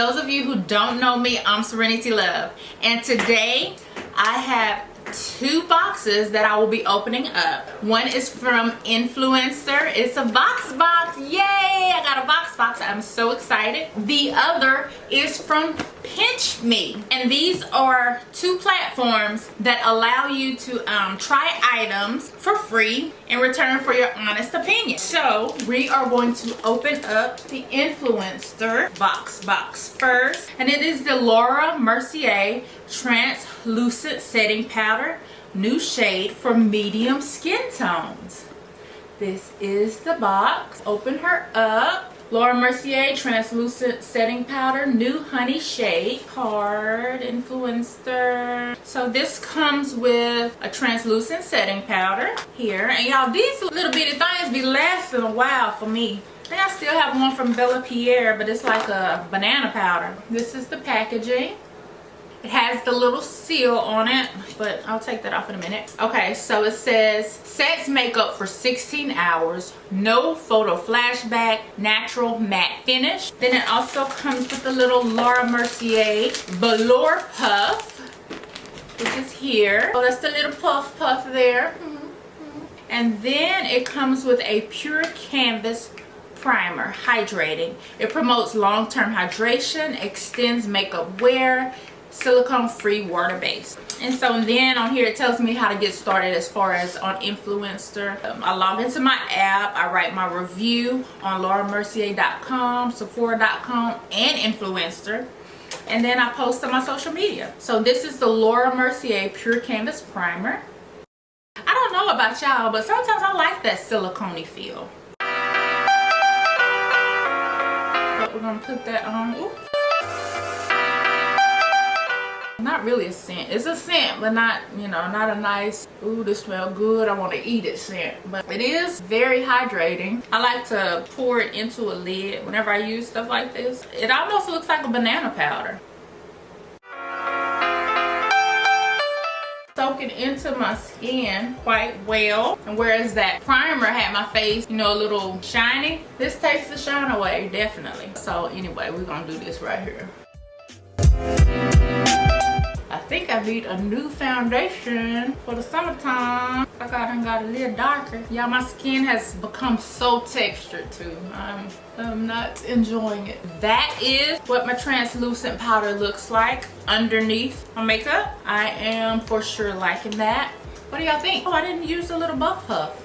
those of you who don't know me, I'm Serenity Love, and today I have two boxes that I will be opening up. One is from Influenster. It's a box. Yay! I got a box. I'm so excited. The other is from Pinch Me, and these are two platforms that allow you to try items for free in return for your honest opinion. So we are going to open up the Influenster box first, and it is the Laura Mercier translucent setting powder, new shade for medium skin tones. This is the box. Open her up. Laura Mercier translucent setting powder, new honey shade. Card, Influencer. So this comes with a translucent setting powder here, and y'all, these little bitty things be lasting a while for me. I think I still have one from Bella Pierre, but it's like a banana powder. This is the packaging. It has the little seal on it, but I'll take that off in a minute. Okay, so it says sets makeup for 16 hours, no photo flashback, natural matte finish. Then it also comes with the little Laura Mercier Velour Puff, which is here. Oh, that's the little puff there. And then it comes with a pure canvas primer, hydrating. It promotes long-term hydration, extends makeup wear, silicone free, water based. And so then on here it tells me how to get started as far as on Influencer. I log into my app, I write my review on lauramercier.com, sephora.com, and Influencer, and then I post on my social media. So this is the Laura Mercier Pure Canvas Primer. I don't know about y'all, but sometimes I like that silicone-y feel. But we're gonna put that on. Ooh. Not really a scent. It's a scent, but not, you know, not a nice, ooh, this smells good, I want to eat it scent. But it is very hydrating. I like to pour it into a lid whenever I use stuff like this. It almost looks like a banana powder. Soaking into my skin quite well. And whereas that primer had my face, you know, a little shiny, this takes the shine away, definitely. So anyway, we're gonna do this right here. I think I need a new foundation for the summertime. I got a little darker. Yeah, my skin has become so textured too. I'm not enjoying it. That is what my translucent powder looks like underneath my makeup. I am for sure liking that. What do y'all think? Oh, I didn't use the little buff puff.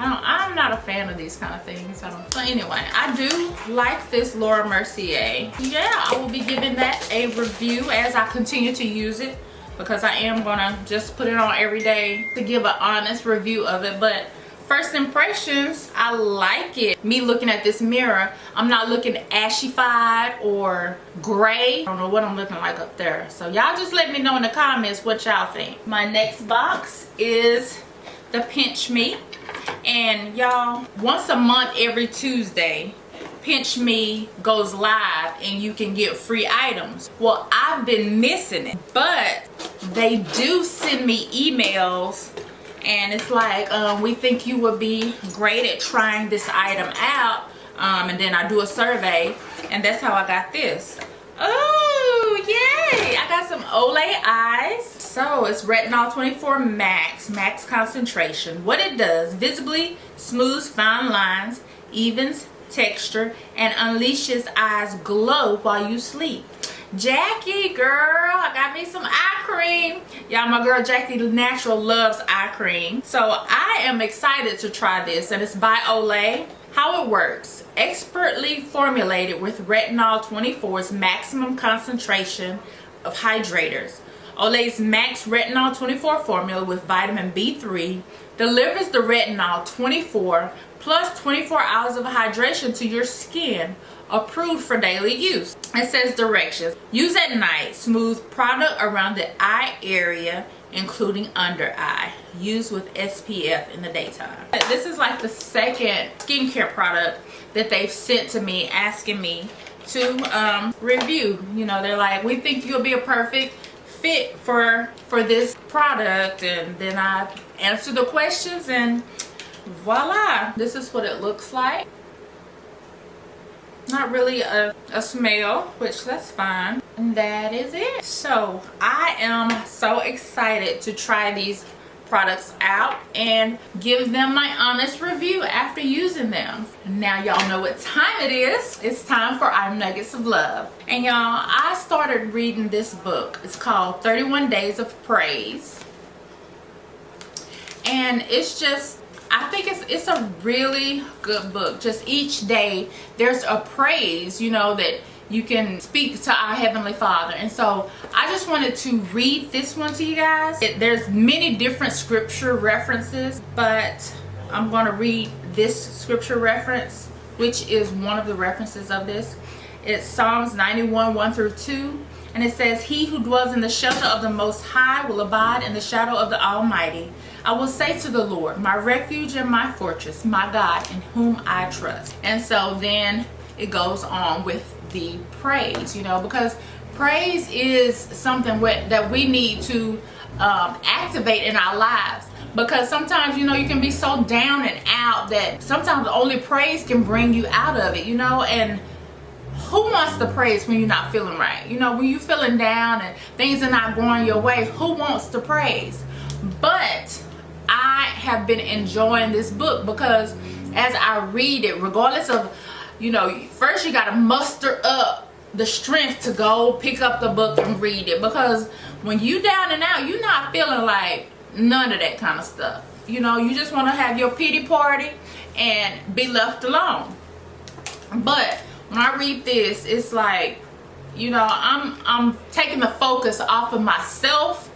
I'm not a fan of these kind of things. So anyway, I do like this Laura Mercier. Yeah, I will be giving that a review as I continue to use it, because I am gonna just put it on every day to give an honest review of it. But first impressions, I like it. Me looking at this mirror, I'm not looking ashy-fied or gray. I don't know what I'm looking like up there. So y'all just let me know in the comments what y'all think. My next box is the Pinch Me. And y'all, once a month every Tuesday, Pinch Me goes live and you can get free items. Well, I've been missing it, but they do send me emails, and it's like, we think you would be great at trying this item out, and then I do a survey, and that's how I got this. Oh, yay! I got some Olay eyes. So it's retinol 24 max concentration. What it does: visibly smooths fine lines, evens texture, and unleashes eyes glow while you sleep. Jackie, girl, I got me some eye cream. Y'all, my girl Jackie Natural loves eye cream. So I am excited to try this, and it's by Olay. How it works: expertly formulated with retinol 24's maximum concentration of hydrators. Olay's Max Retinol 24 formula with vitamin B3 delivers the retinol 24 plus 24 hours of hydration to your skin, approved for daily use. It says directions: use at night, smooth product around the eye area including under eye, use with SPF in the daytime. This is like the second skincare product that they've sent to me asking me to review. You know, they're like, we think you'll be a perfect fit for this product, and then I answer the questions and voila, this is what it looks like. not really a smell, which that's fine. And that is it. So I am so excited to try these products out and give them my honest review after using them. Now y'all know what time it is. It's time for our nuggets of love. And y'all, I started reading this book. It's called 31 Days of Praise. And it's just, I think it's a really good book. Just each day there's a praise, you know, that you can speak to our Heavenly Father. And so I just wanted to read this one to you guys. There's many different scripture references, but I'm going to read this scripture reference, which is one of the references of this. It's Psalms 91, 1 through 2. And it says, "He who dwells in the shelter of the Most High will abide in the shadow of the Almighty. I will say to the Lord, my refuge and my fortress, my God, in whom I trust." And so then it goes on with the praise, you know, because praise is something that we need to activate in our lives. Because sometimes, you know, you can be so down and out that sometimes only praise can bring you out of it, you know. And who wants to praise when you're not feeling right? You know, when you're feeling down and things are not going your way, who wants to praise? But I have been enjoying this book because as I read it, regardless of, you know, first you got to muster up the strength to go pick up the book and read it. Because when you down and out, you're not feeling like none of that kind of stuff. You know, you just want to have your pity party and be left alone. But when I read this, it's like, you know, I'm taking the focus off of myself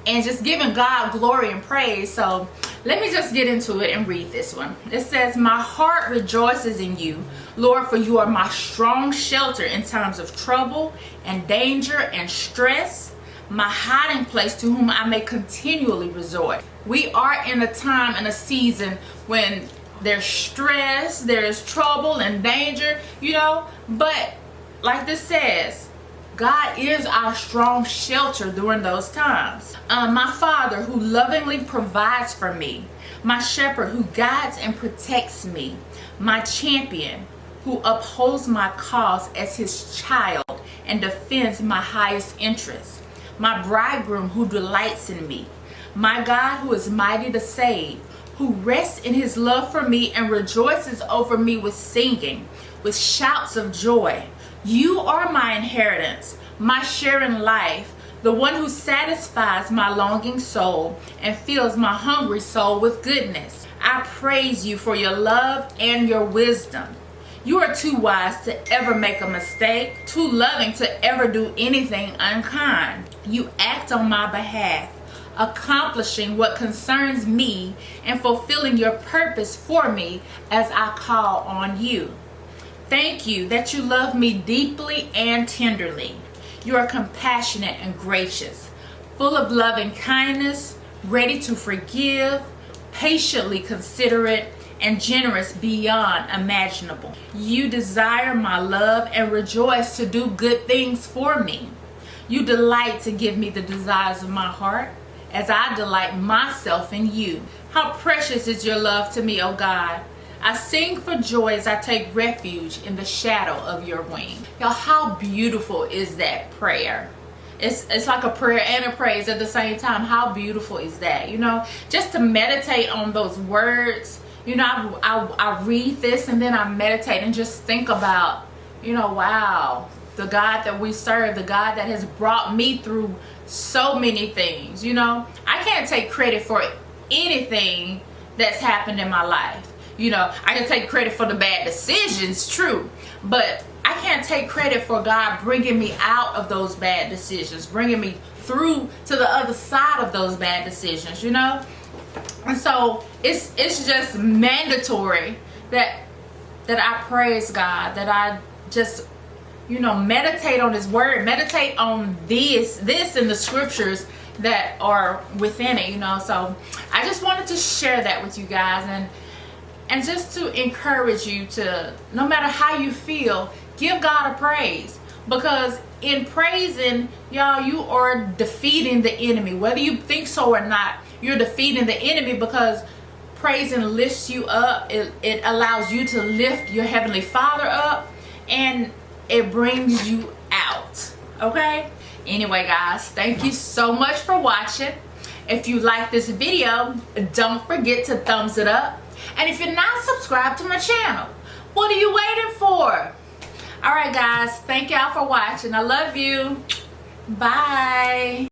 and just giving God glory and praise. So let me just get into it and read this one. It says, "My heart rejoices in you, Lord, for you are my strong shelter in times of trouble and danger and stress, my hiding place to whom I may continually resort." We are in a time and a season when there's stress, there's trouble and danger, you know, but like this says, God is our strong shelter during those times. My Father who lovingly provides for me, my shepherd who guides and protects me, my champion who upholds my cause as his child and defends my highest interests, my bridegroom who delights in me, my God who is mighty to save, who rests in his love for me and rejoices over me with singing, with shouts of joy. You are my inheritance, my share in life, the one who satisfies my longing soul and fills my hungry soul with goodness. I praise you for your love and your wisdom. You are too wise to ever make a mistake, too loving to ever do anything unkind. You act on my behalf, accomplishing what concerns me and fulfilling your purpose for me as I call on you. Thank you that you love me deeply and tenderly. You are compassionate and gracious, full of loving kindness, ready to forgive, patiently considerate, and generous beyond imaginable. You desire my love and rejoice to do good things for me. You delight to give me the desires of my heart as I delight myself in you. How precious is your love to me, O God. I sing for joy as I take refuge in the shadow of your wing. Y'all, how beautiful is that prayer? It's like a prayer and a praise at the same time. How beautiful is that? You know, just to meditate on those words. You know, I read this and then I meditate and just think about, you know, wow, the God that we serve, the God that has brought me through so many things. You know, I can't take credit for anything that's happened in my life. You know, I can take credit for the bad decisions, true, but I can't take credit for God bringing me out of those bad decisions, bringing me through to the other side of those bad decisions, you know. And so it's just mandatory that I praise God, that I just, you know, meditate on his word, meditate on this in the scriptures that are within it, you know. So I just wanted to share that with you guys and just to encourage you to, no matter how you feel, give God a praise. Because in praising, y'all, you are defeating the enemy. Whether you think so or not, you're defeating the enemy, because praising lifts you up. It allows you to lift your Heavenly Father up. and it brings you out, okay? Anyway guys, thank you so much for watching. If you like this video, don't forget to thumbs it up. And if you're not subscribed to my channel, what are you waiting for? Alright guys, thank y'all for watching. I love you. Bye.